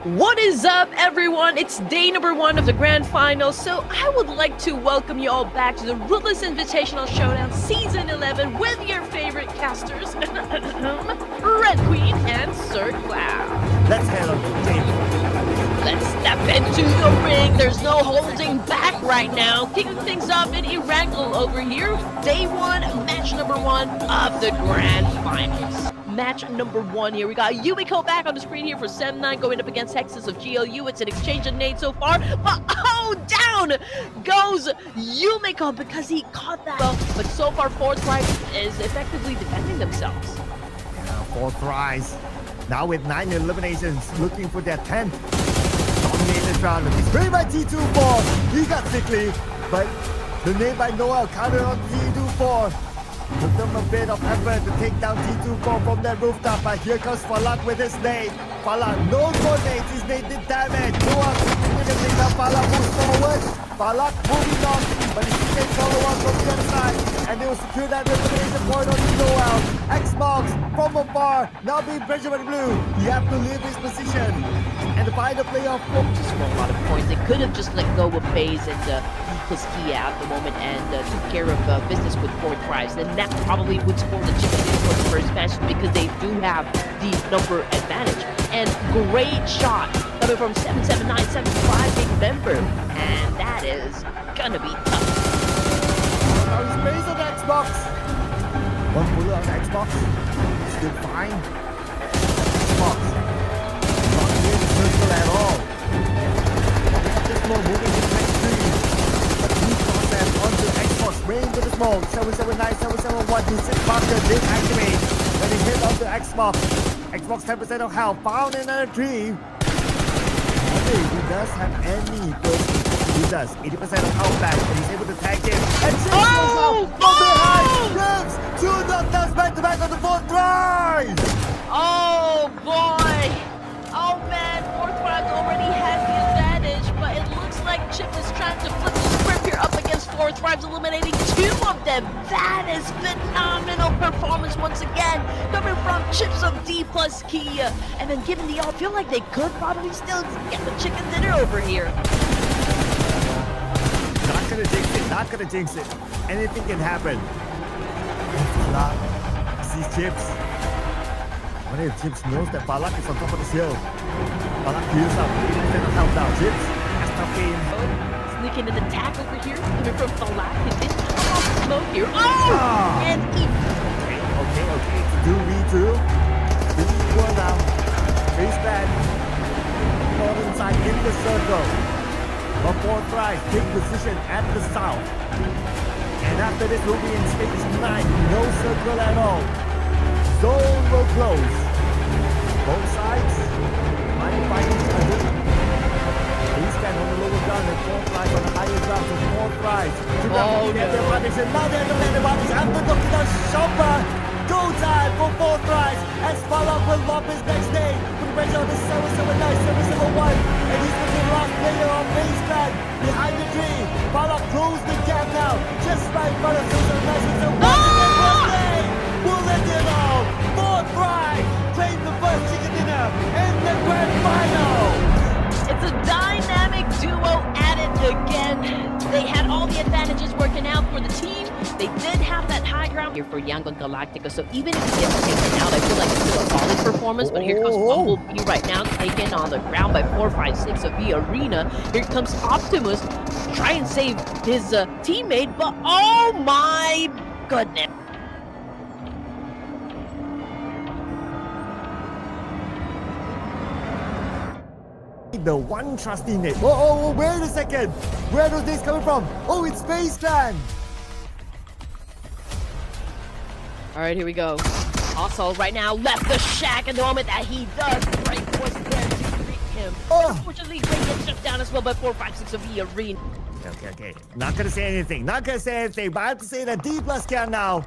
What is up, everyone? It's day number 1 of the grand finals, so I would like to welcome you all back to the Ruthless Invitational Showdown Season 11 with your favorite casters, Red Queen and Sir Cloud. Let's head on to game. Let's step into the ring. There's no holding back right now. Kicking things off in Erangel over here. Day 1, match number 1 of the grand finals. Match number 1 here. We got Yumiko back on the screen here for 7-9 going up against Hexus of GLU. It's an exchange of nades so far, but down goes Yumiko because he caught that. But so far, Fourth Right is effectively defending themselves. Yeah, 4 tries. Now with 9 eliminations, looking for their 10th. Dominated round. He's very by T24. He got sickly, but the nade by Noel counted on T24. Took them a bit of effort to take down T24 from that rooftop, but here comes Falak with his nade. Falak, no more nades, his nade did damage. Noah significantly now Falak moves forward. Falak moving on, but he can follow up from the other side, and they will secure that elimination point on Noel. Xbox from afar, now being pressured by the blue. You have to leave his position and to find a playoff. Just for a lot of points. They could have just let go of FaZe and plus Kia at the moment and took care of business with 4 tries. And that probably would score the chicken for the first match because they do have the number advantage. And great shot coming from 77975 big member. And that is gonna be tough. Now he's based on the Xbox. One bullet on the Xbox. Still fine. Xbox. Not near the circle at all. Just more moving to the next tree. But he process onto Xbox. Way into the smoke. 779, 771. His 6 marker did activate. When he hit onto Xbox. Xbox 10% of health. Found another tree. Okay, he does have any person. He does. 80% of health back, and he's able to tag him. And Chips goes out from behind. Chips, 2 knockdowns back to back on the 4th try. Oh boy! Oh man, 4th try already has the advantage, but it looks like Chip is trying to flip the script here up against 4th Tribes, eliminating 2 of them. That is phenomenal performance once again, coming from Chips of D plus Kia. And then given the all, feel like they could probably still get the chicken dinner over here. Not gonna jinx it, not gonna jinx it. Anything can happen. Falak sees Chips. What if Chips knows that Falak is on top of the hill? Falak heals up, instead of help down. Chips has tough game. Sneaking an attack over here, coming from Falak. He did come off the smoke here. Oh! And he... Okay. It's 2v2. This is equal now. Face bad. Fall inside in the circle. But 4 tries, take position at the south. And after this will be in stage 9, no circle at all. Zone will close. Both sides might fight each other. Please stand on the lower ground and 4 tries on the higher ground, so 4 tries. To get their advantage, and now they're the man advantage after knocking out Shopper. Go time for 4 tries as Falak will lob his next day. Put pressure on the 779, 771. And he's going to be the last player on base back behind the tree. Falak closed the gap now. Just right in front of 779, 771. One day will let it all. 4 tries. Claim the first chicken dinner in the grand final. It's a dynamic duo at it again. They had all the advantages working out for the team. They did have that high ground here for Yangon Galactica, so even if he gets taken out, I feel like it's still a solid performance. But here comes Bumblebee right now, taken on the ground by 456 of the arena. Here comes Optimus, try and save his teammate, but oh my goodness. The one trusty nade. Oh, wait a second. Where are those nades coming from? Oh, it's Space Clan. All right, here we go. Also, right now, left the shack at the moment that he does. Right was there to greet him. Unfortunately, Ray gets shut down as well by 456 of the arena. Okay. Not gonna say anything. But I have to say that D plus can now.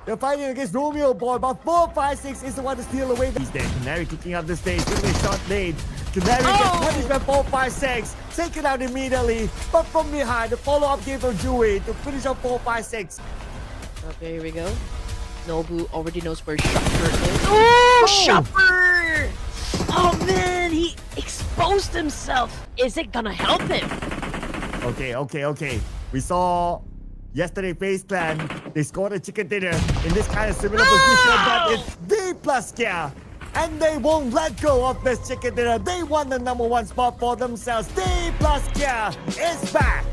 They're fighting against Romeo Boy, but 456 is the one to steal away. He's there. Canary kicking up the stage. Give me a shot nade. Canary gets punished by 456. Taken out immediately. But from behind, the follow-up game from Dewey to finish up 456. Okay, here we go. Nobu already knows where Shopper is. Oh, Shopper! Oh man, he exposed Ghost himself. Is it gonna help him? Okay. We saw yesterday FaZe Clan, they scored a chicken dinner in this kind of similar position, but it's D plus Kia. And they won't let go of this chicken dinner. They won the number 1 spot for themselves. D plus Kia is back.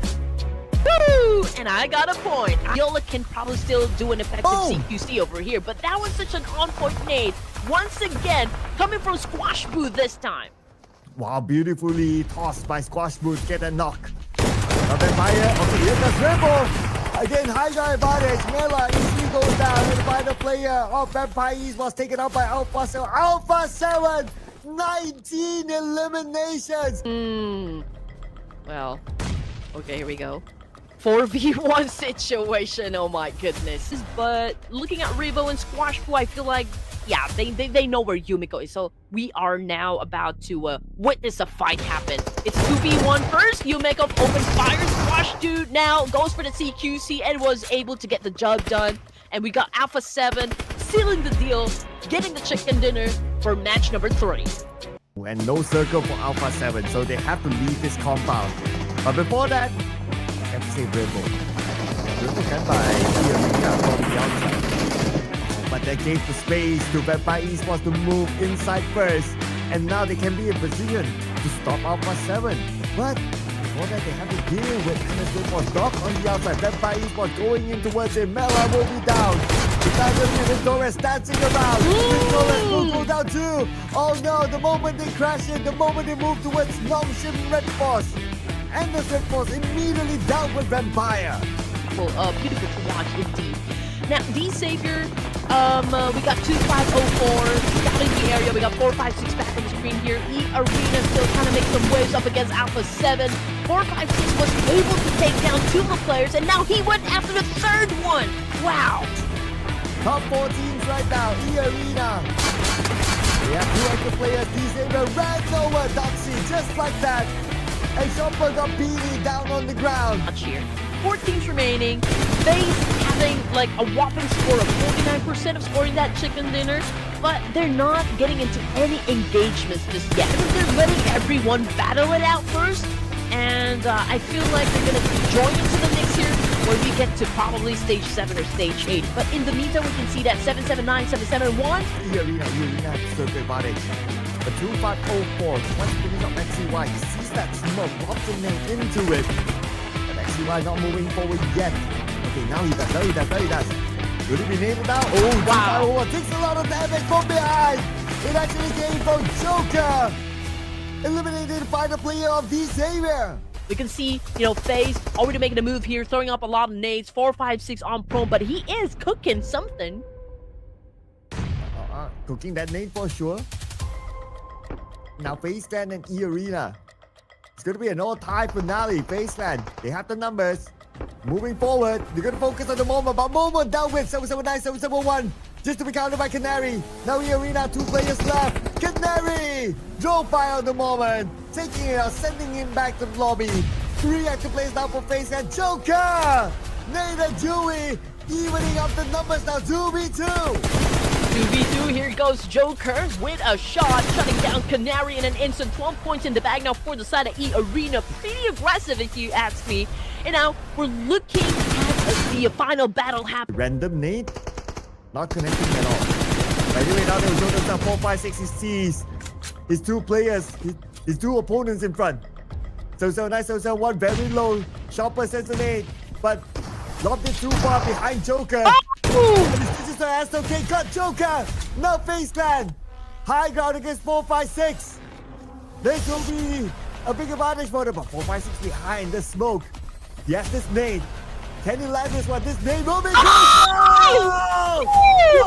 Woo! And I got a point. Yola can probably still do an effective Boom! CQC over here, but that was such an on-point nade. Once again, coming from Squash Boo this time. Wow, beautifully tossed by Squash Boo to get a knock. Vampire, okay, here comes Rebel. Again, high guy advantage. Mela easily goes down, and the final player of Vampire East was taken out by Alpha 7. Alpha 7, 19 eliminations. Well, okay, here we go. 4v1 situation, oh my goodness. But looking at Revo and Squash Boo, I feel like, yeah, they know where Yumiko is. So we are now about to witness a fight happen. It's 2v1 first. Yumiko opens fire. Squash Dude now goes for the CQC and was able to get the job done. And we got Alpha 7 sealing the deal, getting the chicken dinner for match number 3. And no circle for Alpha 7, so they have to leave this compound. But before that, I have to say Rebel. Rebel got by Arena from the outside. But that gave the space to Vampire Esports to move inside first. And now they can be in position to stop Alpha 7. But before that, they have to deal with MSJ for Doc on the outside. Vampire Esports going in towards it. Mela will be down. Torres dancing around. Torres will go down too. Oh no, the moment they crash in, the moment they move towards Longship Red Force. And the Red Force immediately down with Vampire. Well, beautiful to watch indeed. Now, D Savior, we got 2504 down in the area. We got 456 back on the screen here. E Arena still trying to make some waves up against Alpha 7. 456 was able to take down 2 of the players, and now he went after the 3rd one. Wow. Top 4 teams right now. E Arena. They have 2 extra players. D Savior ran over Doxy just like that. And Chopper got beaten down on the ground. Here. 4 teams remaining. FaZe having like a whopping score of 49% of scoring that chicken dinner, but they're not getting into any engagements just yet. They're letting everyone battle it out first, and I feel like they're gonna join into the mix here where we get to probably stage 7 or stage 8. But in the meantime, we can see that 779, 771. E Arena have circle advantage. The 2504, once picking up XCY, he sees that smoke, drops the name into it. XCY not moving forward yet. Okay, now he does. Will he be nailed now? Oh, wow. Takes a lot of damage from behind. It actually came from Joker. Eliminated by the player of D Savior. We can see, FaZe already making a move here, throwing up a lot of nades, 456 on prone, but he is cooking something. Cooking that nade for sure. Now FaZe Clan and E Arena. It's going to be an all-tie finale. FaZe Clan, they have the numbers. Moving forward, they're going to focus on the moment. But moment down with 779, 771. Just to be countered by Canary. Now E Arena, 2 players left. Canary drove by on the moment. Taking it out, sending him back to the lobby. 3 active players now for FaZe Clan. Joker! Nate and Dewey evening up the numbers now. 2v2. 2v2, here goes Joker with a shot, shutting down Canary in an instant. 12 points in the bag now for the side of E Arena. Pretty aggressive if you ask me. And now we're looking at the final battle happen. Random nade, not connecting at all. By the way, now they will show themselves 4, 5, 6. He sees his 2 players, his 2 opponents in front. 779, 771, very low. Chopper sends a nade, but lobbed it too far behind Joker. This is the ass. Okay, got Joker. Now FaZe Clan. High ground against 456. This will be a big advantage for them. But 456 behind the smoke. Yes, this nade. Can he land this one? This nade will be crucial!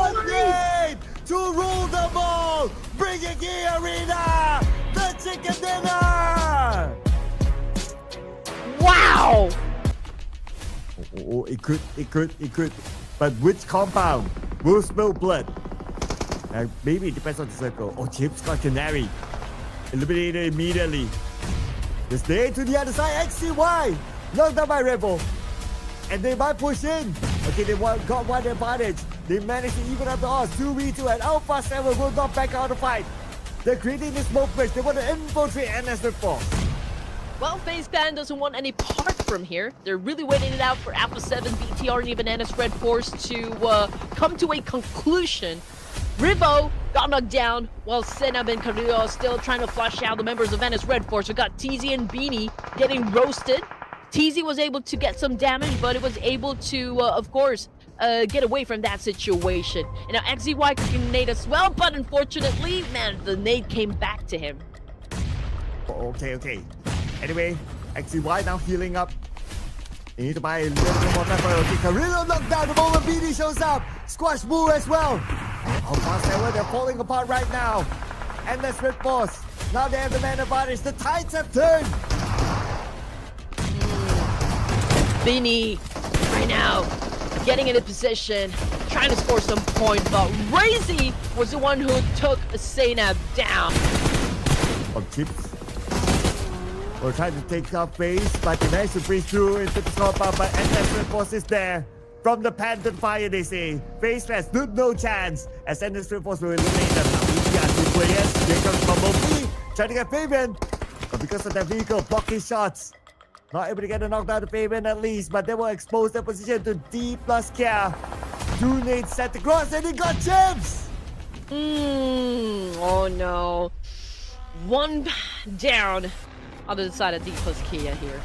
One nade to rule the ball. Bringing E Arena the chicken dinner. Wow! Oh, it could. But which compound will spill blood? Maybe it depends on the circle. Oh, Chips got Canary. Eliminated immediately. The stay to the other side. XCY. Knocked down by Rebel. And they might push in. Okay, they got 1 advantage. They managed to even up the odds. 2v2 and Alpha 7 will not back out of the fight. They're creating this smoke bridge. They want to infiltrate NS Red Force. Well, FaZe Clan doesn't want any part from here. They're really waiting it out for Alpha 7, BTR, and even NS Red Force to come to a conclusion. Rivo got knocked down, while Senab and Carrillo are still trying to flush out the members of NS Red Force. We got TZ and Beanie getting roasted. TZ was able to get some damage, but it was able to, of course, get away from that situation. And now XZY could nade as well, but unfortunately, man, the nade came back to him. Okay. Anyway, XZY now healing up. You need to buy a little bit more pepper. Okay, Carrillo knocked down the moment BD shows up. Squash Boo as well. Alpha 7, they're falling apart right now. NS Red Force. Now they have the man advantage. The tides have turned. Beanie, right now, getting into position, trying to score some points, but Razy was the one who took Zainab down. Chips. We're trying to take up FaZe, but they managed to breach through into the compound, but NS Red Force is there. From the Phantom Fire, they say. FaZe has stood no chance, as NS Red Force will eliminate them. Now, BTR 2 players. Here comes Bumblebee, trying to get Fabian, but because of that vehicle blocking shots, not able to get a knockdown to Fabian at least, but they will expose their position to D plus Kia. 2 nades set across, and he got Chips! Oh no. One down on the side of D plus Kia here.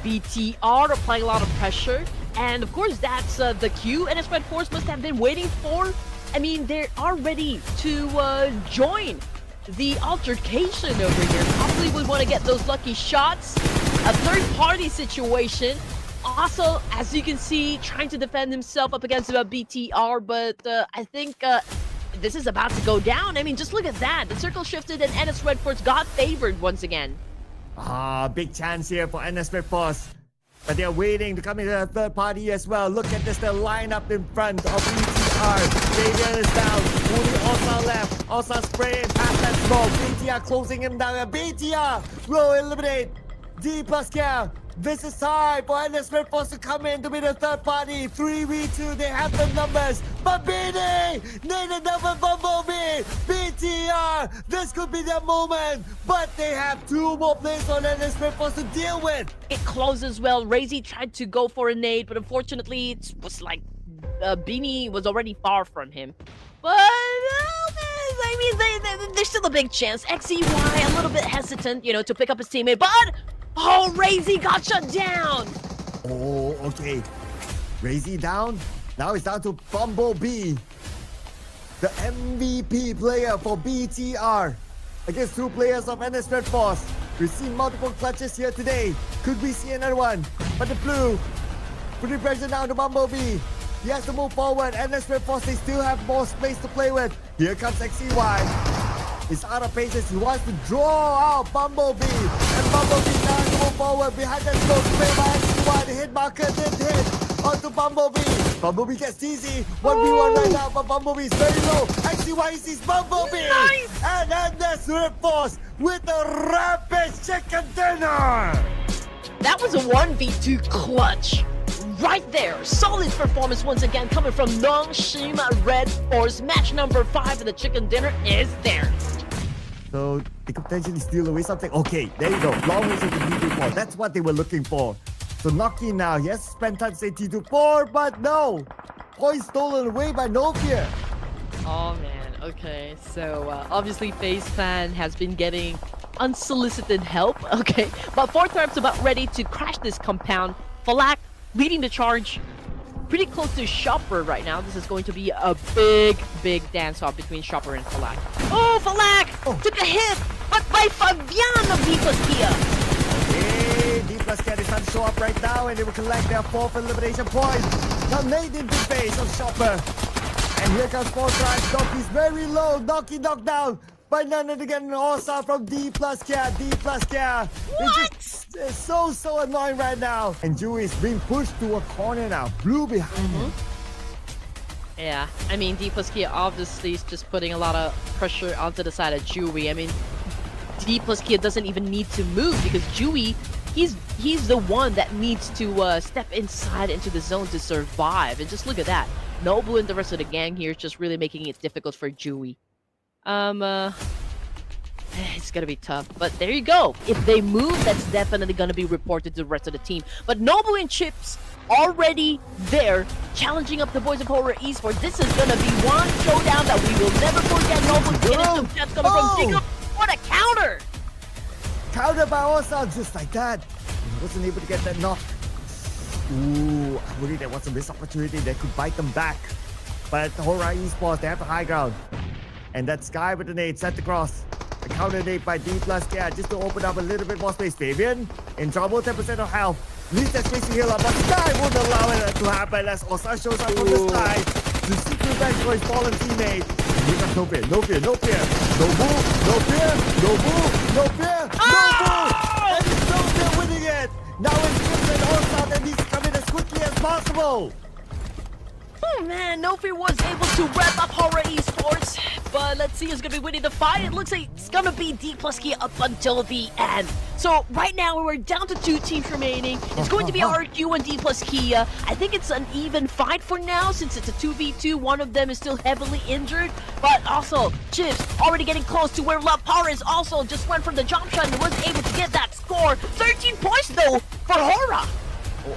BTR applying a lot of pressure, and of course that's the Q NS Red Force must have been waiting for. I mean, they are ready to join the altercation over here. Probably would want to get those lucky shots. A third-party situation. Also, as you can see, trying to defend himself up against BTR, but I think this is about to go down. I mean, just look at that. The circle shifted and NS Red Force got favored once again. Big chance here for NS Red Force. But they're waiting to come into the third party as well. Look at this, the lineup in front of BTR. Fabian is down. Only Osa left. Osa spraying past that smoke. BTR closing him down. And BTR will eliminate D plus Kia. This is time for NS Red Force to come in to be the third party. 3v2, they have the numbers. But BD need another Bumblebee. BTR, this could be their moment. But they have 2 more players on NS Red Force to deal with. It closes well. Razy tried to go for a nade, but unfortunately it was like Beanie was already far from him. But I mean, there's still a big chance. XZY a little bit hesitant, you know, to pick up his teammate, but oh, Razy got shut down. Oh, okay. Razy down. Now it's down to Bumblebee, the MVP player for BTR, against 2 players of NS Red Force. We've seen multiple clutches here today. Could we see another one? But the blue, putting pressure down to Bumblebee. He has to move forward. NS Red Force, they still have more space to play with. Here comes XZY. He's out of patience. He wants to draw out Bumblebee. And Bumblebee now to move forward. Behind that smoke, played by XZY. The hit marker did hit onto Bumblebee. Bumblebee gets easy. 1v1 right now, but Bumblebee is very low. XZY sees Bumblebee. Nice! And NS Red Force with the Rampage Chicken Dinner. That was a 1v2 clutch. Right there, solid performance once again coming from Nongshima Red Force. Match number 5 of the chicken dinner is there. So they could potentially steal away something. Okay, there you go. Long range of the T24. That's what they were looking for. So Noki now, he has to spend time to say T24, but no. Point stolen away by Novia. Oh man, okay. So obviously FaZe Clan has been getting unsolicited help. Okay, but 4th Rap's about ready to crash this compound. Falak leading the charge pretty close to Chopper right now. This is going to be a big dance-off between Chopper and Falak. Oh, Falak took a hit, but by Fabian of D plus Kia. Okay, D plus Kia is time to show up right now, and they will collect their 4th elimination point. Now Nate into face of Chopper. And here comes 4th Drive. Doki's very low. Doki knocked down by none other than Osa from D plus Kia. D plus Kia. It's so annoying right now. And Dewey is being pushed to a corner now. Blue behind him. Yeah, I mean, D plus Kia obviously is just putting a lot of pressure onto the side of Dewey. I mean, D plus Kia doesn't even need to move because Dewey, he's the one that needs to step inside into the zone to survive. And just look at that. Nobu and the rest of the gang here is just really making it difficult for Dewey. it's gonna be tough. But there you go. If they move, that's definitely gonna be reported to the rest of the team. But Nobu and Chips already there, challenging up the boys of Horror Esports. This is gonna be one showdown that we will never forget. Nobu getting some shots coming from Jacob. What a counter! Counter by Osa, just like that. He wasn't able to get that knock. Ooh, I worry there was a missed opportunity that could bite them back. But Horror Esports, they have the high ground. And that Sky with the nade set across. A counter nade by D plus K just to open up a little bit more space. Fabian in trouble, 10% of health. Leaves that space to heal up, but Sky won't allow it to happen as Osa shows up from the side to see through back for his fallen teammate. He got no fear, no fear, no fear. No move, no fear, no move, no fear, no move! And he's so still winning it! Now it's Chips and Osa that needs to come in as quickly as possible! Oh man, Nofi was able to wrap up Horror Esports, but let's see who's gonna be winning the fight. It looks like it's gonna be D plus Kia up until the end. So right now we're down to 2 teams remaining. It's going to be RQ and D plus Kia. I think it's an even fight for now since it's a 2v2. One of them is still heavily injured, but also Chips already getting close to where La Paris also just went from the jump shot and was able to get that score. 13 points though for Horror.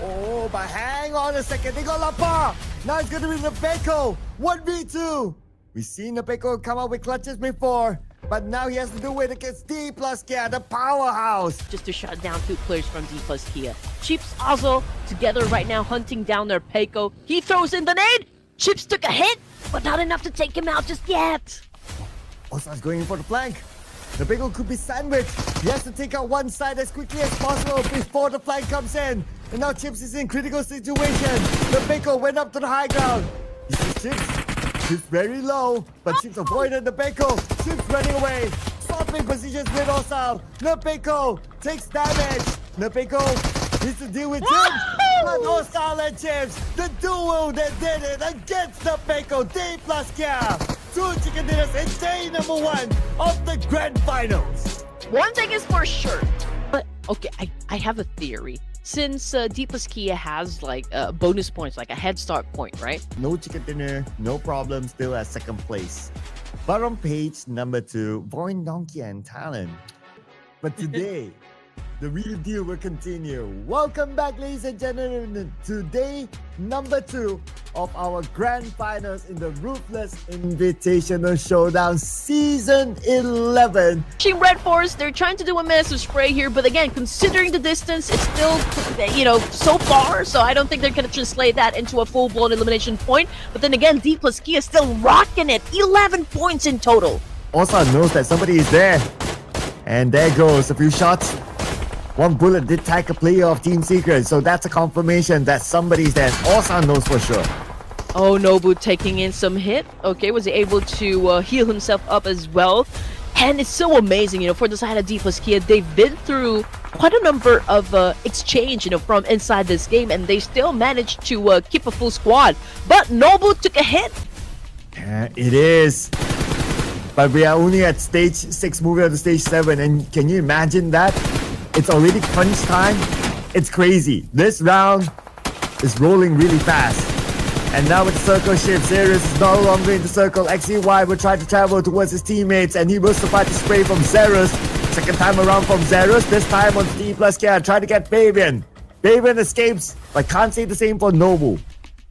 Oh, but hang on a second. They got La Par. Now it's going to be Nebeko. 1v2. We've seen Nebeko come out with clutches before, but now he has to do it against D plus Kia, the powerhouse. Just to shut down 2 players from D plus Kia. Chips also together right now hunting down their Peiko. He throws in the nade. Chips took a hit, but not enough to take him out just yet. Osa's going in for the flank. Nebeko could be sandwiched. He has to take out one side as quickly as possible before the flank comes in. And now Chips is in critical situation. Nebeko went up to the high ground. He sees Chips. Chips very low, but Chips avoided Nebeko. Chips running away. Swapping positions with Osa. Nebeko takes damage. Nebeko needs to deal with Chips. But Osa and Chips, the duo that did it against Nebeko. D plus Kia. 2 chicken dinners and day number 1 of the grand finals. One thing is for sure. But okay, I have a theory. Since D plus Kia has like bonus points, like a head start point, right? No chicken dinner, no problem, still at second place. But on page number 2, Voin Donkey and Talon. But today, the real deal will continue. Welcome back, ladies and gentlemen, to day number 2 of our grand finals in the Ruthless Invitational Showdown Season 11. Team Red Force, they're trying to do a massive spray here, but again, considering the distance, it's still, so far, so I don't think they're going to translate that into a full-blown elimination point. But then again, D plus Kia is still rocking it. 11 points in total. Osa knows that somebody is there. And there goes a few shots. One bullet did tag a player of Team Secret, so that's a confirmation that somebody's there. Osa knows for sure. Oh, Nobu taking in some hit. Okay, was able to heal himself up as well. And it's so amazing, for the side of D plus Kia, they've been through quite a number of exchange, from inside this game, and they still managed to keep a full squad. But Nobu took a hit. It is. But we are only at stage 6, moving on to stage 7, and can you imagine that? It's already crunch time. It's crazy. This round is rolling really fast. And now with the circle shift, Zerus is no longer in the circle. XEY will try to travel towards his teammates, and he will survive the spray from Zerus. Second time around from Zerus, this time on D plus Kia, try to get Fabian. Fabian escapes, but can't say the same for Nobu.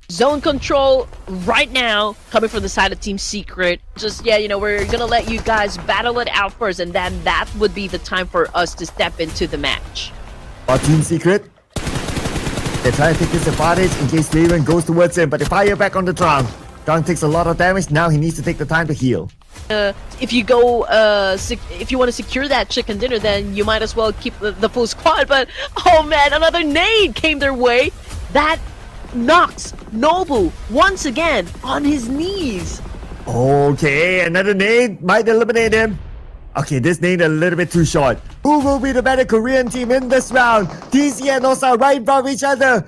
Zone control right now coming from the side of Team Secret. Just, we're gonna let you guys battle it out first, and then that would be the time for us to step into the match. Or Team Secret, they try to take this advantage in case Raven goes towards him, but they fire back on the Drang. Drang takes a lot of damage, now he needs to take the time to heal. If you go, if you want to secure that chicken dinner, then you might as well keep the full squad, but, oh man, another nade came their way. That knocks Nobu once again on his knees. Okay, another nade might eliminate him. Okay, this nade a little bit too short. Who will be the better Korean team in this round? TC and Osa right above each other.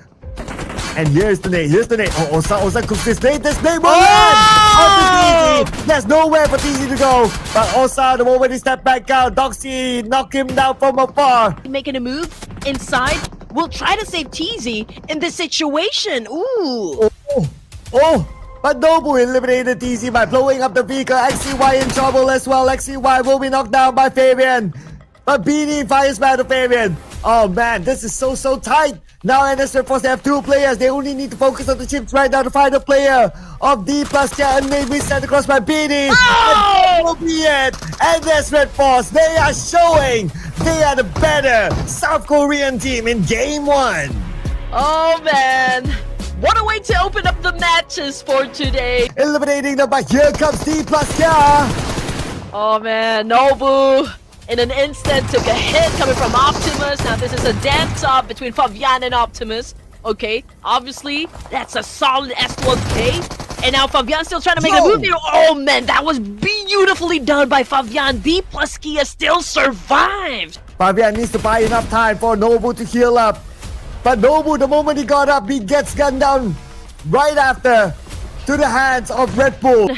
And here's the nade, Oh, Osa cooks this nade will land! On to TC. There's nowhere for TC to go. But Osa, the moment he stepped back out, Doxy knocked him down from afar. Making a move inside. We'll try to save TZ in this situation. Ooh. Oh, But Nobu eliminated DZ by blowing up the vehicle. XCY in trouble as well. XCY will be knocked down by Fabian. But Beanie fires back to Fabian. Oh man, this is so tight. Now NS Red Force, they have 2 players. They only need to focus on the chips right now to find a player of D plus K, and maybe sent across by Beanie. Oh! And that will be it. NS Red Force, they are showing they are the better South Korean team in game 1. Oh man, what a way to open up the matches for today. Eliminating them, but here comes D plus K. Oh man, Nobu in an instant took a hit coming from Optimus. Now this is a dance-off between Fabian and Optimus. Okay, obviously that's a solid S1K. And now Fabian still trying to make a move here. Oh man, that was beautifully done by Fabian. D plus Kia still survived. Fabian needs to buy enough time for Nobu to heal up. But Nobu, the moment he got up, he gets gunned down right after to the hands of Red Bull.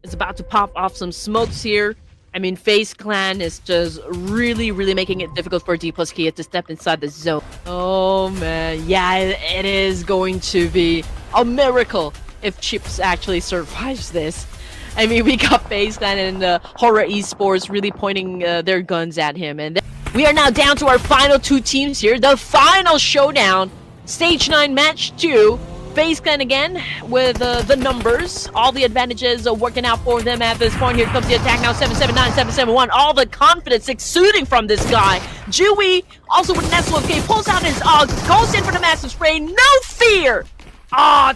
It's about to pop off some smokes here. I mean, FaZe Clan is just really making it difficult for D plus Kia to step inside the zone. Oh man, yeah, it is going to be a miracle if Chips actually survives this. I mean, we got FaZe Clan and Horror Esports really pointing their guns at him. And we are now down to our final 2 teams here. The final showdown, Stage 9 Match 2. FaZe Clan again with the numbers, all the advantages working out for them at this point. Here comes the attack now, 779, 771. All the confidence exuding from this guy. Dewey also with an SLK pulls out his goes in for the massive spray. No fear.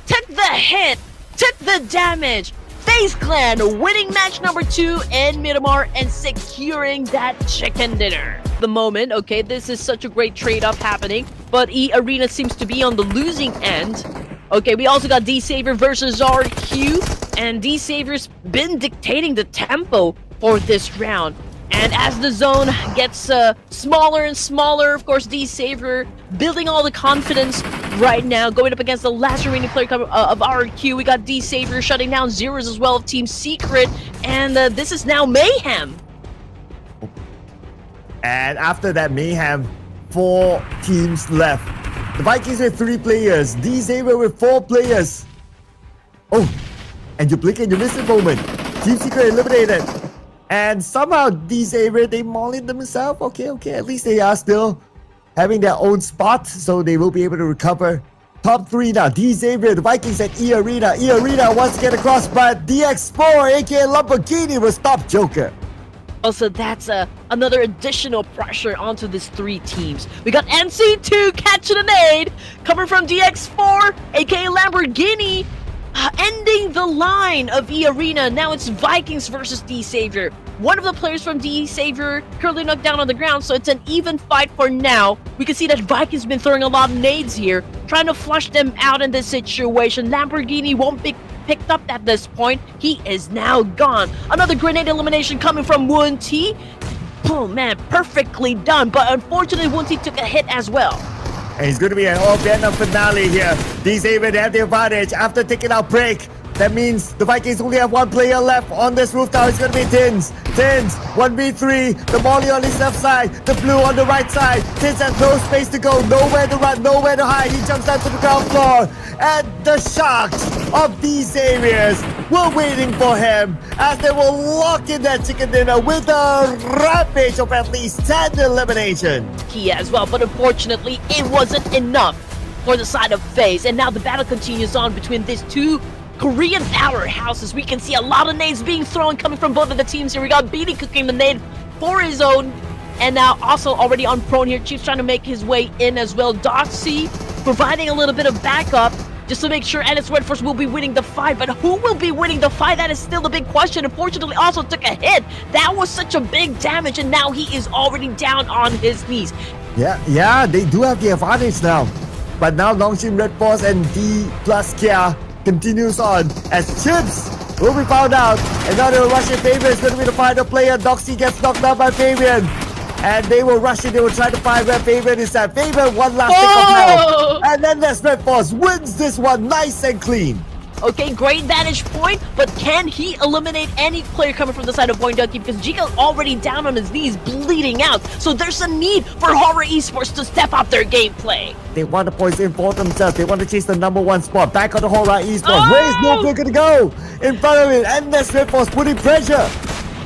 Took the hit, took the damage. FaZe Clan winning match number 2 in Miramar and securing that chicken dinner. The moment, okay, this is such a great trade-off happening, but E-Arena seems to be on the losing end. Okay, we also got D-Savior versus RQ, and D-Savior's been dictating the tempo for this round. And as the zone gets smaller and smaller, of course, D-Savior building all the confidence right now, going up against the last remaining player of RQ. We got D-Savior shutting down Zeros as well of Team Secret, and this is now Mayhem. And after that mayhem, 4 teams left. The Vikings with 3 players. D-Savior with 4 players. Oh, and you blink and you miss the moment. Team Secret eliminated. And somehow D-Savior, they mollied themselves. Okay, at least they are still having their own spot, so they will be able to recover. Top 3 now, D-Savior, the Vikings at E-Arena. E-Arena wants to get across, but DX4, aka Lamborghini, will stop Joker. Also, that's another additional pressure onto these 3 teams. We got NC2 catching a nade coming from DX4, aka Lamborghini, ending the line of E-Arena. Now it's Vikings versus D-Savior. One of the players from D-Savior currently knocked down on the ground, so it's an even fight for now. We can see that Vikings been throwing a lot of nades here, trying to flush them out in this situation. Lamborghini won't be picked up at this point. He is now gone. Another grenade elimination coming from Woon T. Oh man, perfectly done, but unfortunately Woon T took a hit as well. And it's going to be an all-Vietnam finale here. D-Savior, they have the advantage after taking out break. That means the Vikings only have 1 player left on this rooftop. It's going to be Tins. Tins, 1v3. The Molly on his left side. The Blue on the right side. Tins has no space to go. Nowhere to run. Nowhere to hide. He jumps down to the ground floor. And the Sharks of D-Saviors were waiting for him as they will lock in that chicken dinner with a rampage of at least 10 elimination. Kia as well, but unfortunately it wasn't enough for the side of FaZe. And now the battle continues on between these 2 Korean powerhouses. We can see a lot of nades being thrown coming from both of the teams here. We got Beanie cooking the nade for his own, and now also already on prone here. Chief's trying to make his way in as well. Doxy providing a little bit of backup just to make sure NS Red Force will be winning the fight. But who will be winning the fight? That is still the big question. Unfortunately, also took a hit. That was such a big damage, and now he is already down on his knees. Yeah, they do have the advantage now. But now Longshin Red Force and D plus Kia continues on as Chips will be found out. And now they will rush in. Fabian is going to be the final player. Doxy gets knocked down by Fabian. And they will rush in. They will try to find where Fabian is at. Fabian, one last pick of health. And then there's Red Force wins this one nice and clean. Okay, great vantage point, but can he eliminate any player coming from the side of Boinducky? Because Giga's already down on his knees, bleeding out. So there's a need for Horror Esports to step up their gameplay. They want the points in for themselves. They want to chase the number 1 spot. Back on the Horror Esports. Oh! Where is Nobler gonna go? In front of it, and that's Red Force putting pressure.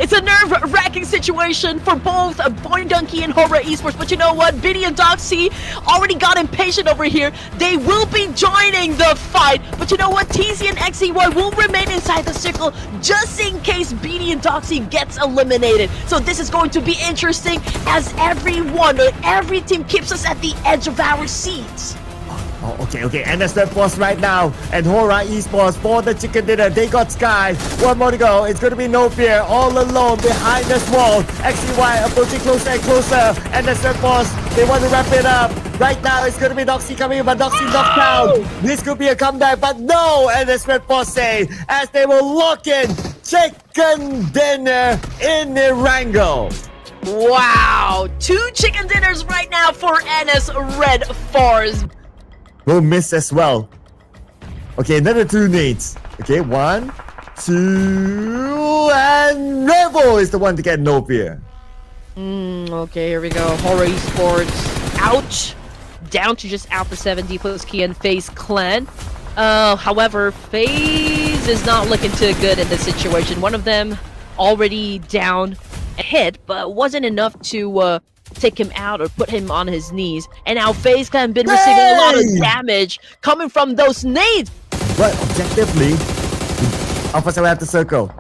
It's a nerve-wracking situation for both Boinducky and Horror Esports, but you know what? Biddy and Doxy already got impatient over here. They will be joining the fight, but you know what? TZ and XEY will remain inside the circle just in case Biddy and Doxy gets eliminated. So this is going to be interesting as every team keeps us at the edge of our seats. Oh, okay. And that's Red Force right now. And Horror Esports for the chicken dinner. They got Sky. One more to go. It's going to be No Fear all alone behind this wall. XEY approaching closer and closer. And that's Red Force. They want to wrap it up. Right now, it's going to be Doxy coming in, but Doxy knocked out. This could be a comeback, but no. And that's Red Force say as they will lock in chicken dinner in Erangel. Wow, 2 chicken dinners right now for NS Red Force. Will miss as well. Okay, another 2 nades. Okay, 1, 2, and Rebel is the one to get No Fear. Okay, here we go. Horror Esports out. Down to just Alpha 7, D plus Key, and FaZe Clan. However, FaZe is not looking too good in this situation. One of them already down a hit, but wasn't enough to take him out or put him on his knees. And now FaZe Clan been receiving a lot of damage coming from those nades. But objectively, Alpha 7 have the circle.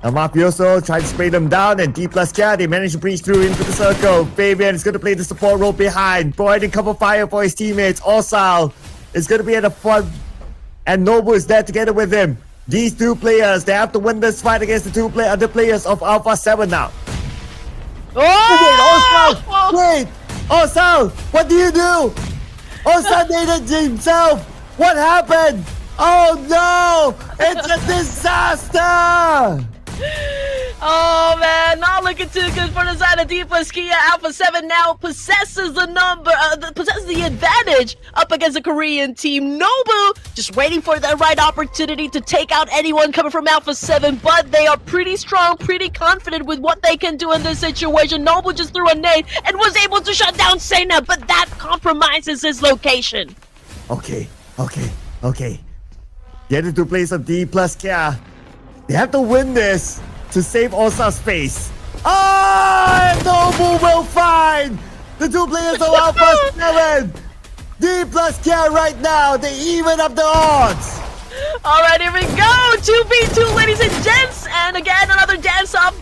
Now Mafioso tried to spray them down, and D plus Kia, they managed to breach through into the circle. Fabian is going to play the support role behind, providing cover fire for his teammates. Osal is going to be at the front, and Nobu is there together with him. These 2 players, they have to win this fight against the 2 other players of Alpha 7 now. Oh! Wait! Osal, what do you do? Osal made it himself. What happened? Oh no! It's a disaster! Oh man, not looking too good for the side of D plus Kia. Alpha 7 now possesses the advantage up against the Korean team. Nobu just waiting for the right opportunity to take out anyone coming from Alpha 7, but they are pretty strong, pretty confident with what they can do in this situation. Nobu just threw a nade and was able to shut down Sena, but that compromises his location. Okay. Get into place of D plus Kia. They have to win this to save Osa's face. And Nobu will find the 2 players of Alpha 7. D plus Kia right now. They even up the odds. Alright, here we go! 2v2, ladies and gents! And again, another dance-off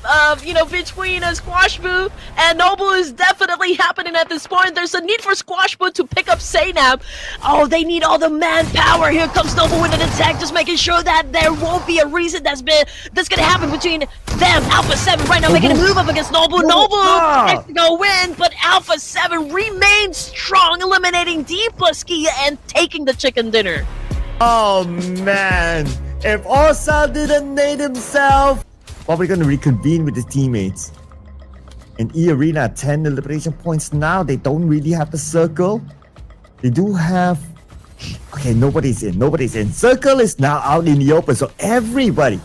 between Squash Boo and Noble is definitely happening at this point. There's a need for Squash Boo to pick up Saynab. Oh, they need all the manpower. Here comes Noble with an attack, just making sure that there won't be a reason that's gonna happen between them. Alpha 7 right now making a move up against Noble. Noble gets to go win, but Alpha 7 remains strong, eliminating D plus Kia and taking the chicken dinner. Oh man, if Osal didn't nade himself, probably gonna reconvene with his teammates. In E-Arena, 10 elimination points now. They don't really have the circle. They do have... Okay, nobody's in. Circle is now out in the open, so everybody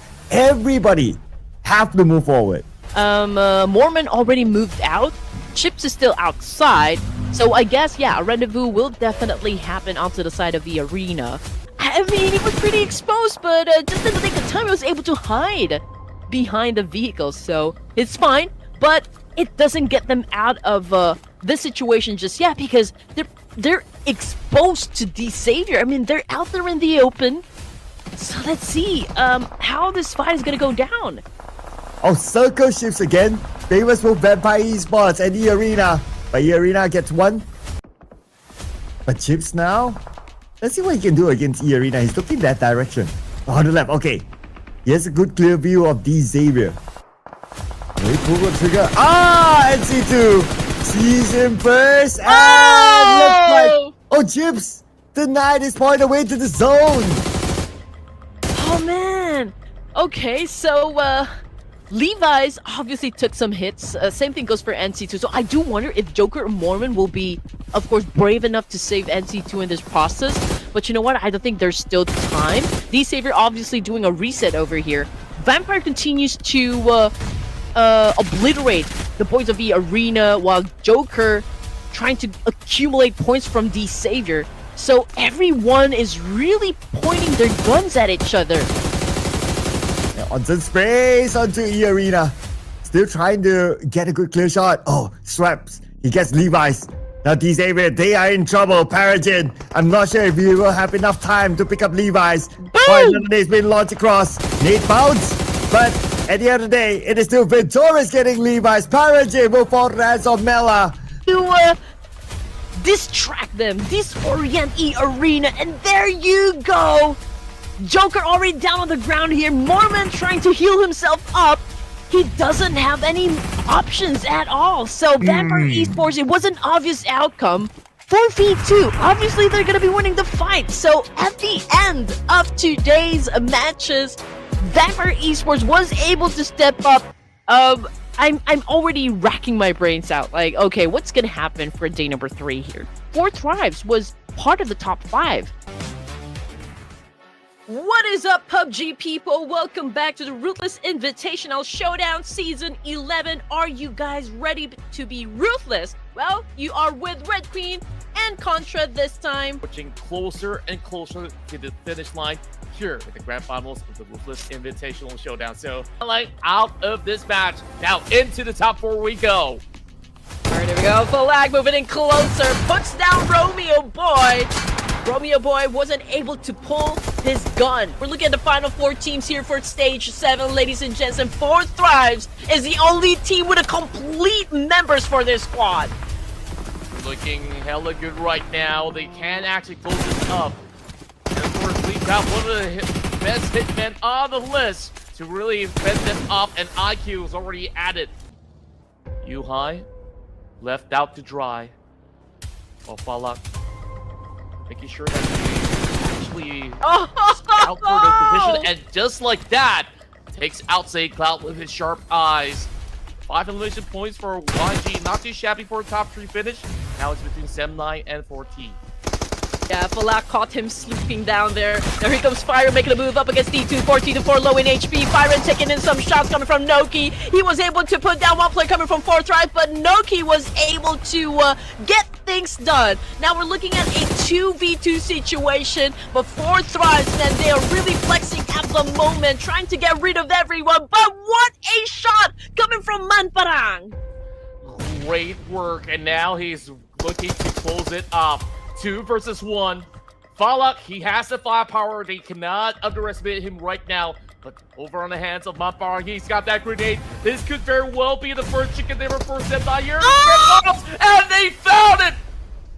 have to move forward. Mormon already moved out. Chips is still outside. So I guess, yeah, a rendezvous will definitely happen onto the side of the arena. I mean, he was pretty exposed, but just didn't think the time he was able to hide behind the vehicle, so it's fine. But it doesn't get them out of this situation just yet because they're exposed to the Savior. I mean, they're out there in the open. So let's see how this fight is gonna go down. Oh, circle shifts again. Famous for Vampire Esports and E-Arena. But E-Arena gets one. But Chips now? Let's see what he can do against E-Arena. He's looking that direction. On the left, okay. He has a good clear view of D Xavier. He pull the trigger. NC2 sees him first. And looks like... Oh, Chips denied his point away to the zone. Oh, man. Okay, so, Levi's obviously took some hits. Same thing goes for NC2. So I do wonder if Joker or Mormon will be, of course, brave enough to save NC2 in this process. But you know what? I don't think there's still time. D-Savior obviously doing a reset over here. Vampire continues to obliterate the boys of the arena while Joker trying to accumulate points from D-Savior. So everyone is really pointing their guns at each other. Onto space, onto E Arena. Still trying to get a good clear shot. Oh, Swaps. He gets Levi's. Now D-Savior, they are in trouble. Paragon, I'm not sure if you will have enough time to pick up Levi's. He's been launched across. Nate bounce. But at the end of the day, it is still Venturis getting Levi's. Paragon will fall to the hands of Mela. To distract them, disorient E Arena, and there you go. Joker already down on the ground here. Mormon trying to heal himself up. He doesn't have any options at all. So Vampire Esports, it was an obvious outcome. 4v2. Obviously, they're going to be winning the fight. So at the end of today's matches, Vampire Esports was able to step up. I'm already racking my brains out. Like, okay, what's going to happen for day number 3 here? 4 Thrives was part of the top 5. What is up, PUBG people? Welcome back to the Ruthless Invitational Showdown Season 11. Are you guys ready to be ruthless? Well, you are with Red Queen and Contra this time. Pushing closer and closer to the finish line here in the grand finals of the Ruthless Invitational Showdown. So, like, out of this match, now into the top 4 we go. Alright, here we go. Flag moving in closer. Puts down Romeo Boy. Romeo Boy wasn't able to pull his gun. We're looking at the final 4 teams here for stage 7, ladies and gents. And 4 Thrives is the only team with a complete members for this squad. Looking hella good right now. They can actually close this up. And of course, we've got one of the best hitmen on the list to really fend this up, and IQ is already added. Yuhai left out to dry. Falak making sure that he actually scout for the position, and just like that, takes out Cloud with his sharp eyes. 5 elimination points for YG, not too shabby for a top 3 finish. Now it's between Sem9 and 14. Yeah, Falak caught him sleeping down there. Now here comes Fire making a move up against D2, 14-4 low in HP. Fire taking in some shots coming from Noki. He was able to put down one player coming from 4 Thrive, but Noki was able to get things done. Now we're looking at a 2v2 situation, but 4 Thrives, man, they are really flexing at the moment, trying to get rid of everyone. But what a shot coming from Manparang! Great work, and now he's looking to close it up. 2 versus 1. Falak, he has the firepower. They cannot underestimate him right now. But over on the hands of Manparang, he's got that grenade. This could very well be the first chicken dinner for Sem9 here. And they found it!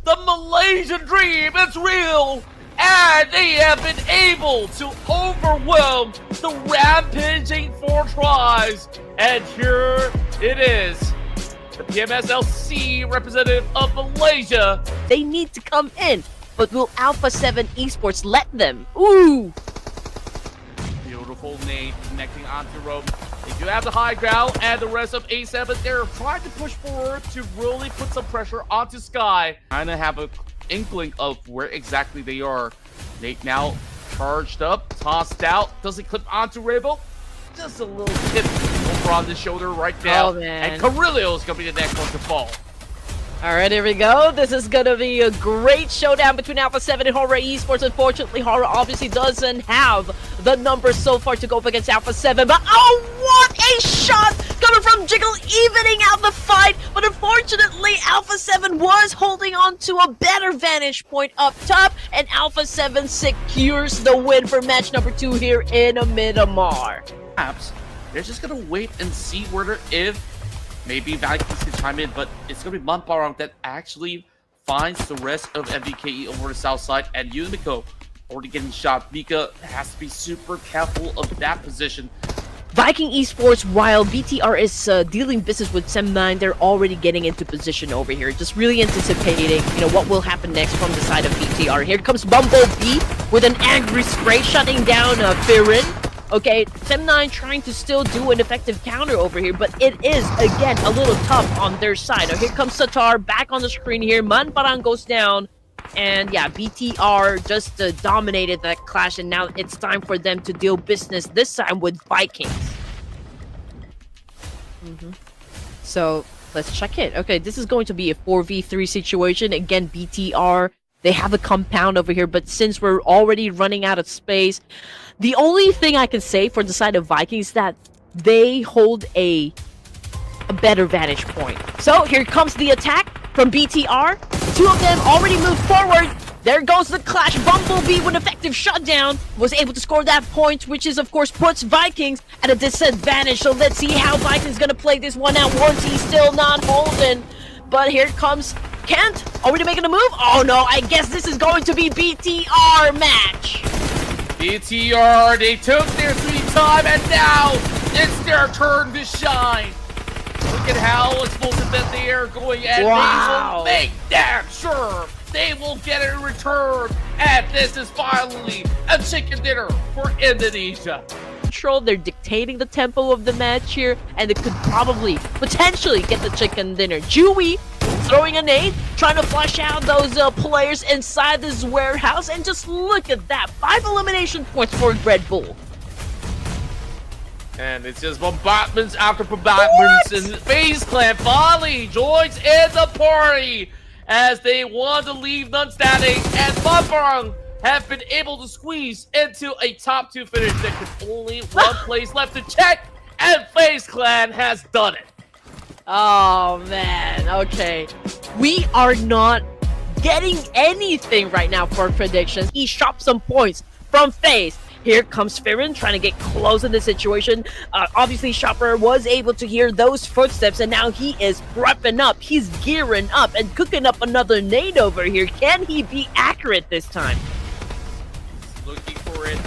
The Malaysian dream, it's real! And they have been able to overwhelm the rampaging 4 Thrives. And here it is. The PMSLC representative of Malaysia. They need to come in, but will Alpha 7 Esports let them? Ooh! Beautiful nade connecting onto Rome. They do have the high ground, and the rest of A7, they're trying to push forward to really put some pressure onto Sky. Kind of have an inkling of where exactly they are. Nate now charged up, tossed out, doesn't clip onto Rainbow. Just a little tip over on the shoulder right now. Oh, man. And Carrillo is going to be the next one to fall. Alright, here we go. This is going to be a great showdown between Alpha 7 and Horror Esports. Unfortunately, Horror obviously doesn't have the numbers so far to go up against Alpha 7. But oh, what a shot coming from Jiggle, evening out the fight. But unfortunately, Alpha 7 was holding on to a better vantage point up top. And Alpha 7 secures the win for match number 2 here in Miramar. Perhaps they're just going to wait and see where if maybe Vikings can chime in, but it's going to be Manparang that actually finds the rest of MVKE over the south side, and Yumiko already getting shot. Mika has to be super careful of that position. Viking Esports, while BTR is dealing business with Sem9, they're already getting into position over here. Just really anticipating, what will happen next from the side of BTR. Here comes Bumblebee with an angry spray, shutting down Firin. Okay, Sem9 trying to still do an effective counter over here, but it is, again, a little tough on their side. Now, here comes Satar back on the screen here. Manparang goes down. And yeah, BTR just dominated that clash, and now it's time for them to deal business, this time with Vikings. So let's check it. Okay, this is going to be a 4v3 situation. Again, BTR, they have a compound over here, but since we're already running out of space, the only thing I can say for the side of Vikings is that they hold a better vantage point. So here comes the attack from BTR. Two of them already moved forward. There goes the clash. Bumblebee with effective shutdown was able to score that point, which is of course puts Vikings at a disadvantage. So let's see how Vikings gonna play this one out. Warty still not holding, but here comes Kent already making a move. Oh no, I guess this is going to be BTR match. BTR, they took their sweet time, and now it's their turn to shine. Look at how explosive that they are going, and Wow. they will make damn sure they will get it in return. And this is finally a chicken dinner for Indonesia. Control, they're dictating the tempo of the match here, and they could probably, potentially get the chicken dinner. Chewy throwing a nade, trying to flush out those players inside this warehouse, and just look at that, 5 elimination points for Red Bull. And it's just bombardments after bombardments, and FaZe Clan finally joins in the party as they want to leave none standing, and Bumbarang have been able to squeeze into a top 2 finish. There could only one place left to check, and FaZe Clan has done it. Oh man, okay. We are not getting anything right now for predictions. He shopped some points from FaZe. Here comes Firen trying to get close in the situation. Obviously, Shopper was able to hear those footsteps, and now he is prepping up. He's gearing up and cooking up another nade over here. Can he be accurate this time? Looking for it.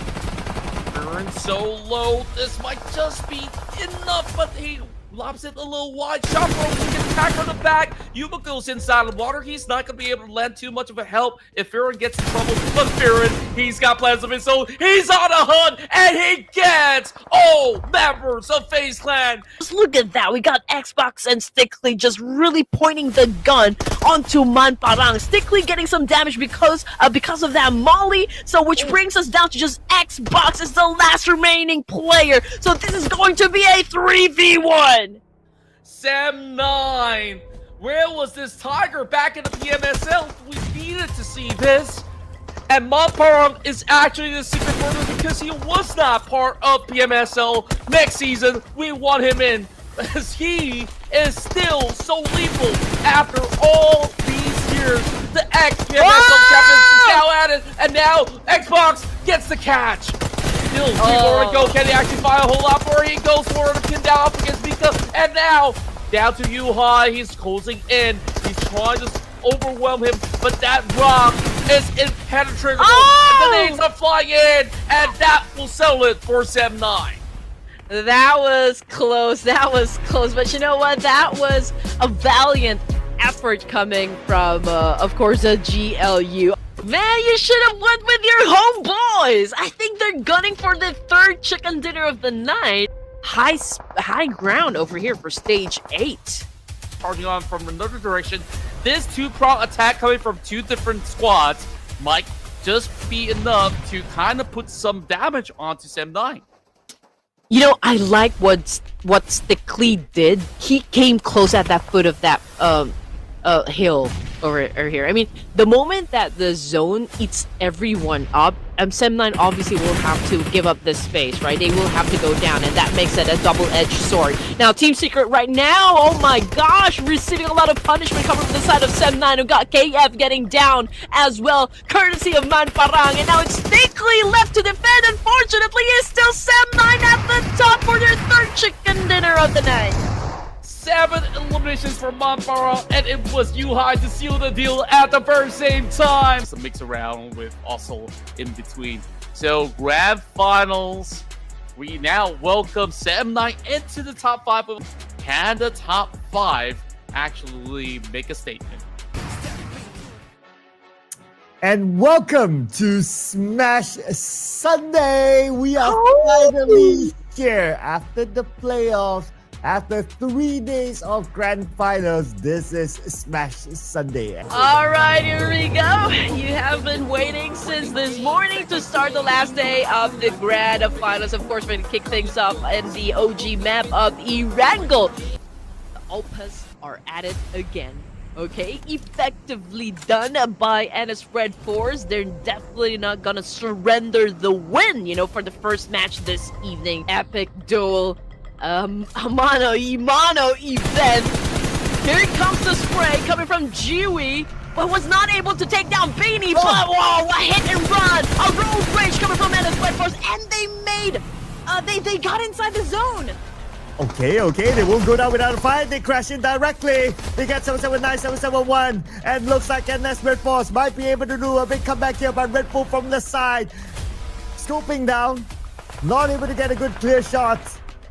Firen so low. This might just be enough, but he lobs it a little wide. Shopper gets attacked from the back. Yuma goes inside the water. He's not going to be able to lend too much of a help if Firen gets in trouble. But Firen, he's got plans of his own. He's on a hunt, and he gets all members of FaZe Clan. Just look at that. We got Xbox and Stickley just really pointing the gun onto Manparang. Stickley getting some damage because of that molly. So which brings us down to just Xbox as the last remaining player. So this is going to be a 3v1. Sam9, where was this Tiger back in the PMSL? We needed to see this. And Manparang is actually the secret murderer because he was not part of PMSL. Next season, we want him in, as he is still so lethal after all these years. The ex-PMSL champion is now at it, and now Xbox gets the catch. Still, 3 more to go. Can he actually find a whole lot more? He goes for it, pin down up against Mika, and now down to Yuhai. He's closing in. He's trying to overwhelm him, but that rock is impenetrable. And the nades are flying in, and that will settle it for Sam9. That was close. That was close. But you know what? That was a valiant effort coming from, of course, the GLU. Man, you should have went with your homeboys. I think they're gunning for the 3rd chicken dinner of the night. High ground over here for stage 8. Charging on from another direction. This 2-prong attack coming from 2 different squads might just be enough to kind of put some damage onto Sam9. You know, I like what Stickley did. He came close at that foot of that hill over here. I mean, the moment that the zone eats everyone up, Sam9 obviously will have to give up this space, right? They will have to go down, and that makes it a double-edged sword. Now, Team Secret right now, oh my gosh, receiving a lot of punishment coming from the side of Sam9, who got KF getting down as well, courtesy of Manparang, and now it's Stickley left to defend. Unfortunately, it's still Sam9 at the top for their 3rd chicken dinner of the night. 7 eliminations for Manparang, and it was Yuhai to seal the deal at the very same time. Some mix around with also in between. So, Grand Finals, we now welcome Sam9 into the top 5. Can the top 5 actually make a statement? And welcome to Smash Sunday. We are finally here after the playoffs. After 3 days of grand finals, this is Smash Sunday. All right, here we go. You have been waiting since this morning to start the last day of the grand finals. Of course, we're going to kick things off in the OG map of Erangel. The Alpas are at it again. Okay, effectively done by NS Red Force. They're definitely not gonna surrender the win, you know, for the first match this evening. Epic duel. Mano event. Here comes the spray coming from Jiwi, but was not able to take down Beanie. But whoa, a hit and run, a road rage coming from NS Red Force, and they made, they got inside the zone. Okay, they won't go down without a fight. They crash in directly. They get 779, 771, and looks like NS Red Force might be able to do a big comeback here, but Red Bull from the side, scoping down, not able to get a good clear shot.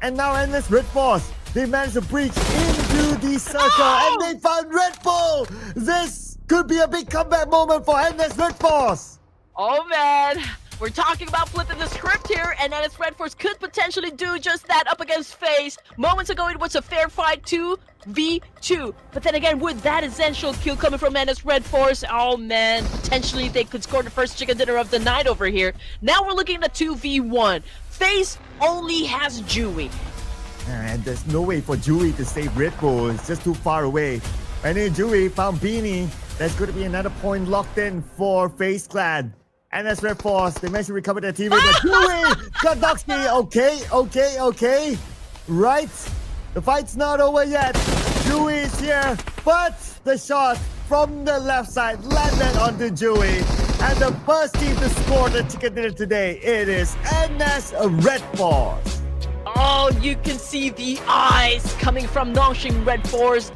And now NS Red Force, they managed to breach into the circle, and they found Red Bull. This could be a big comeback moment for NS Red Force. Oh man, we're talking about flipping the script here, and NS Red Force could potentially do just that up against FaZe. Moments ago, it was a fair fight, 2v2. But then again, with that essential kill coming from NS Red Force, oh man, potentially they could score the first chicken dinner of the night over here. Now we're looking at a 2v1. FaZe only has Jiwi. And there's no way for Jiwi to save Red Bull. It's just too far away. And then Jiwi found Beanie. There's going to be another point locked in for FaZe Clan. NS Red Force, they managed to recover their team with Jiwi! Godowski, okay. Right, the fight's not over yet. Jiwi is here, but the shot from the left side landed onto Jiwi. And the first team to score the chicken dinner today, it is NS Red Force. Oh, you can see the eyes coming from Nongshim Red Force.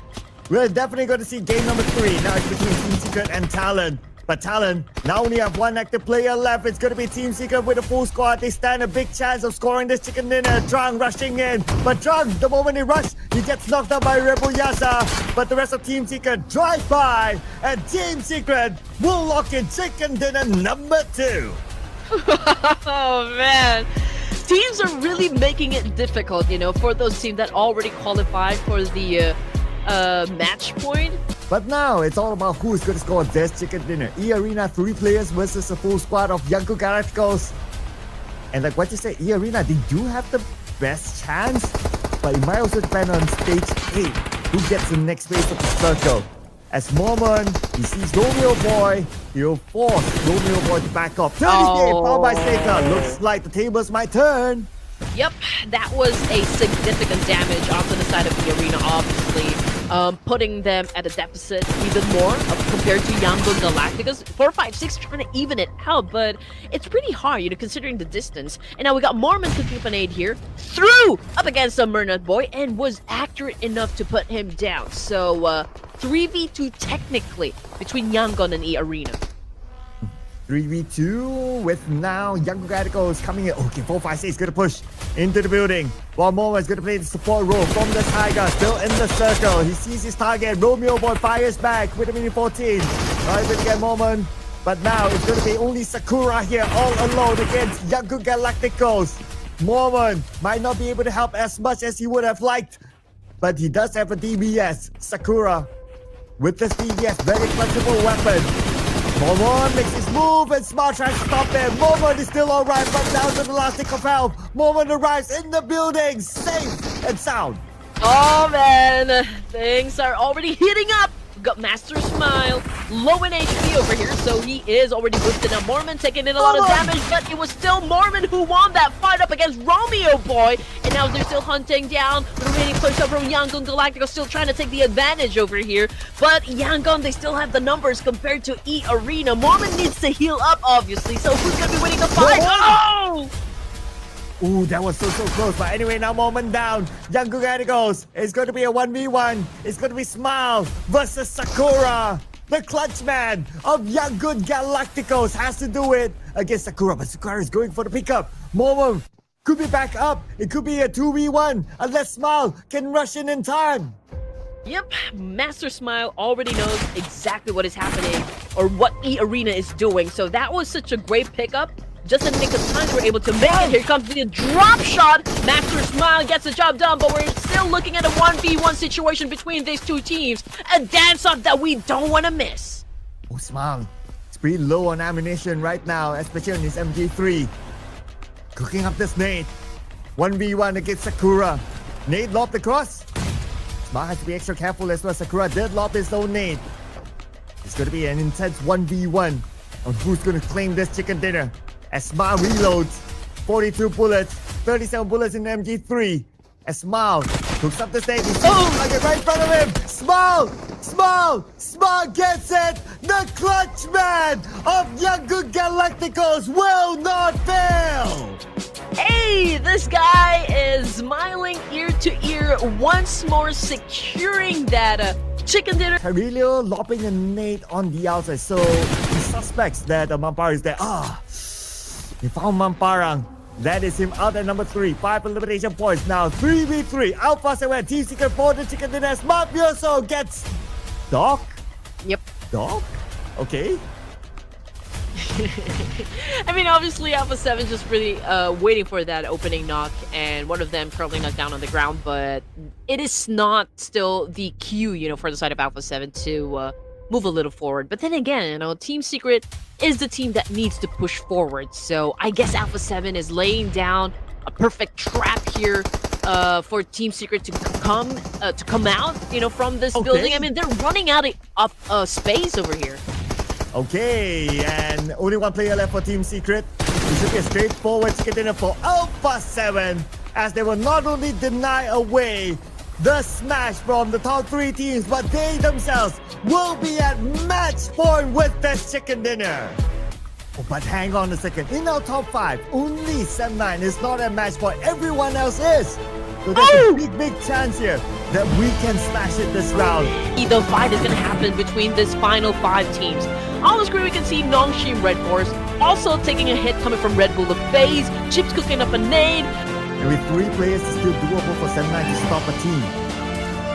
We're definitely going to see game number 3. Now it's between Team Secret and Talon. But Talon now only have one active player left. It's going to be Team Secret with a full squad. They stand a big chance of scoring this chicken dinner. Trang rushing in. But Trang, the moment he rushes, he gets knocked out by Rebel Yasa. But the rest of Team Secret drive by. And Team Secret will lock in chicken dinner number 2. Oh, man. Teams are really making it difficult, you know, for those teams that already qualified for the match point. But now it's all about who's going to score this chicken dinner. E-Arena 3 players versus a full squad of Yangon Galacticos. And like what you said, E-Arena, they do have the best chance, but it might also depend on stage 8, who gets the next phase of the circle. As Mormon, he sees Romeo Boy, he'll force Romeo Boy to back off. 30k found by Staker. Looks like the tables might turn. Yep, that was a significant damage onto the side of the arena, obviously. Putting them at a deficit even more compared to Yangon Galacticos. 4-5-6 trying to even it out, but it's pretty hard, you know, considering the distance. And now we got Mormon to keep an aid here. Threw up against the Mernut Boy and was accurate enough to put him down. So, 3v2 technically between Yangon and E-Arena. 3v2 with now Yangon Galacticos coming in. Okay, 4-5-6 is going to push into the building. While Momo is going to play the support role from the Tiger, still in the circle. He sees his target. Romeo Boy fires back with a mini 14. Not able to get Momo. But now it's going to be only Sakura here all alone against Yangon Galacticos. Momo might not be able to help as much as he would have liked, but he does have a DBS. Sakura with this DBS, very flexible weapon. Momon makes his move and Smart tries to stop him. Momon is still alright, but down to the last tick of health. Momon arrives in the building, safe and sound. Oh man, things are already heating up. We've got Master Smile, low in HP over here, so he is already boosted. Now Mormon taking in a lot of damage, but it was still Mormon who won that fight up against Romeo Boy. And now they're still hunting down the remaining players from Yangon Galacticos, still trying to take the advantage over here. But Yangon, they still have the numbers compared to E-Arena. Mormon needs to heal up, obviously, so who's going to be winning the fight? Oh! Ooh, that was so close. But anyway, now Moment down. Yangon Galacticos. It's going to be a 1v1. It's going to be Smile versus Sakura. The clutch man of Yangon Galacticos has to do it against Sakura. But Sakura is going for the pickup. Moment could be back up. It could be a 2v1 unless Smile can rush in time. Yep, Master Smile already knows exactly what is happening or what E-Arena is doing. So that was such a great pickup just in the nick of time they were able to make it. Here comes the drop shot. Master Smile gets the job done, but we're still looking at a 1v1 situation between these two teams. A dance-off that we don't want to miss. Oh, Smile. It's pretty low on ammunition right now, especially on his MG3. Cooking up this nade. 1v1 against Sakura. Nade lobbed across. Smile has to be extra careful as well. Sakura did lob his own nade. It's going to be an intense 1v1 on who's going to claim this chicken dinner. As Smile reloads, 42 bullets, 37 bullets in MG3. As Smile hooks up the stage, he sees the target right in front of him. Smile gets it. The clutch man of Yangon Galacticos will not fail. Hey, this guy is smiling ear to ear, once more securing that chicken dinner. Carillo lobbing a nade on the outside, so he suspects that Mampara is there. He found Mamparang. That is him out at number 3. 5 elimination points now. 3v3. Alpha 7. Team Secret for the chicken dinner. Mafioso gets Doc. Yep. Doc? Okay. I mean, obviously, Alpha 7 just really waiting for that opening knock, and one of them currently knocked down on the ground, but it is not still the cue, you know, for the side of Alpha 7 to move a little forward. But then again, you know, Team Secret is the team that needs to push forward, so I guess Alpha 7 is laying down a perfect trap here for Team Secret to come out, you know, from this building. I mean, they're running out of space over here. Okay, and only one player left for Team Secret. It should be a straightforward chicken dinner for Alpha 7, as they will not only deny away the smash from the top 3 teams, but they themselves will be at match point with this chicken dinner. Oh, but hang on a second. In our top 5, only Sem9 is not at match point. Everyone else is. So there's a big chance here that we can smash it this round. The fight is going to happen between this final 5 teams. On the screen, we can see Nongshim Red Force also taking a hit coming from Red Bull of FaZe. Chips cooking up a nade. And with 3 players, it's still doable for Sem9 to stop a team.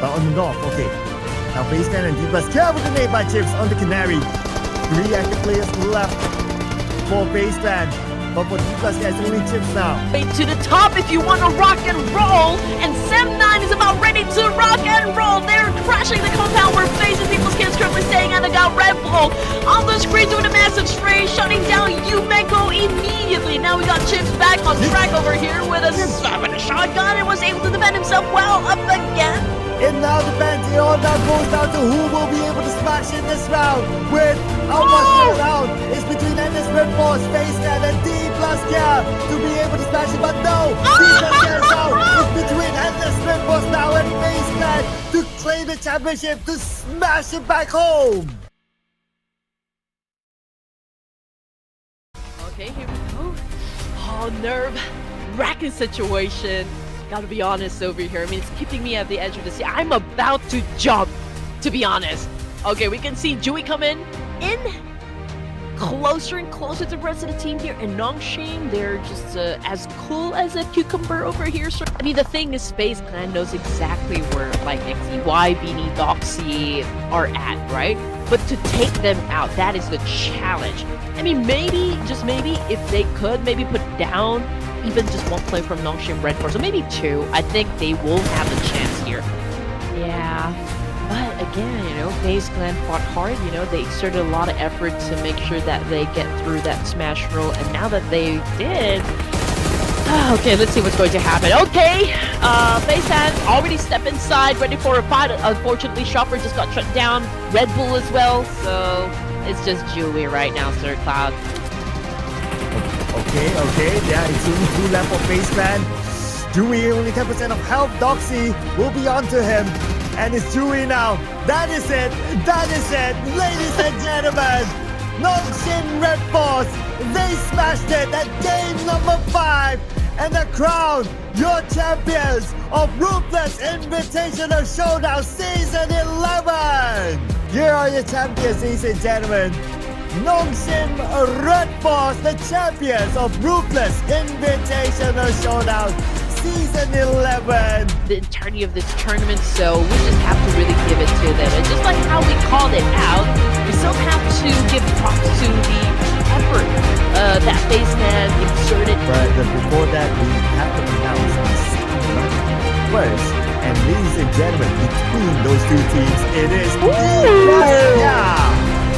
But on the north, okay. Now FaZe and D-Plus care with the nade by Chips on the Canary. 3 active players left for FaZe Clan. But for D-Plus, there's only Chips now. To the top if you want to rock and roll. And Sem9 is about ready to rock and roll. They're crashing the compound where FaZe and People's Kids currently staying, and they got Red Bull on the screen doing a massive spray, shutting down Yumeko immediately. Now we got Chips back on track over here with a shotgun and was able to defend himself well up again. It now depends. It all now goes down to who will be able to smash in this round. With Alpha's round, it's between Endless Red Force, FaZe Clan, and D-Plus Care to be able to smash it. But no, D-Plus Care now is between Endless Red Force now and FaZe Clan to claim the championship, to smash it back home. Okay, here we go. Oh, nerve-wracking situation. Gotta be honest over here. I mean, it's keeping me at the edge of the seat. I'm about to jump, to be honest. Okay, we can see Jui come in closer and closer to the rest of the team here. And Nongshim, they're just as cool as a cucumber over here. So, I mean, the thing is, FaZe Clan knows exactly where, like, XEY, Beanie, Doxy are at, right? But to take them out, that is the challenge. I mean, maybe, just maybe, if they could maybe put down even just one play from Nongshim Red Force, or maybe 2, I think they will have a chance here. Yeah, but again, you know, FaZe Clan fought hard, you know, they exerted a lot of effort to make sure that they get through that smash roll, and now that they did, okay, let's see what's going to happen. Okay, FaZe Clan already step inside, ready for a fight. Unfortunately, Chopper just got shut down, Red Bull as well, so it's just Julie right now, Sir Cloud. Okay, yeah, it's only 2 left for FaZe Clan. Dewey, only 10% of health. Doxy will be onto him. And it's Dewey now. That is it. Ladies and gentlemen, Nongshim Red Force, they smashed it at game number 5. And the crown, your champions of Ruthless Invitational Showdown Season 11. Here are your champions, ladies and gentlemen. Nongshim Red Force, the champions of Ruthless Invitational Showdown Season 11. The entirety of this tournament, so we just have to really give it to them. And just like how we called it out, we still have to give props to the effort that Spaceman inserted. But before that, we have to announce the second first. And ladies and gentlemen, between those two teams, it is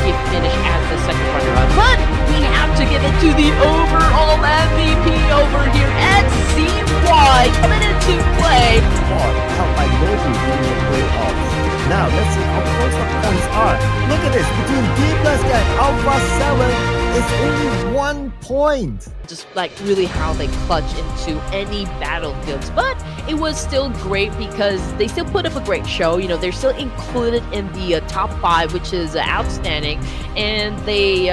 He finished as the second runner-up, but we have to give it to the overall MVP over here, and CY coming into play. Helped by Nobu in the playoffs. Now, let's see how close the points are. Look at this, between D+ and Alpha 7, it's only 1 point. Just like really how they clutch into any battlefields, but it was still great because they still put up a great show. You know, they're still included in the top 5, which is outstanding, and they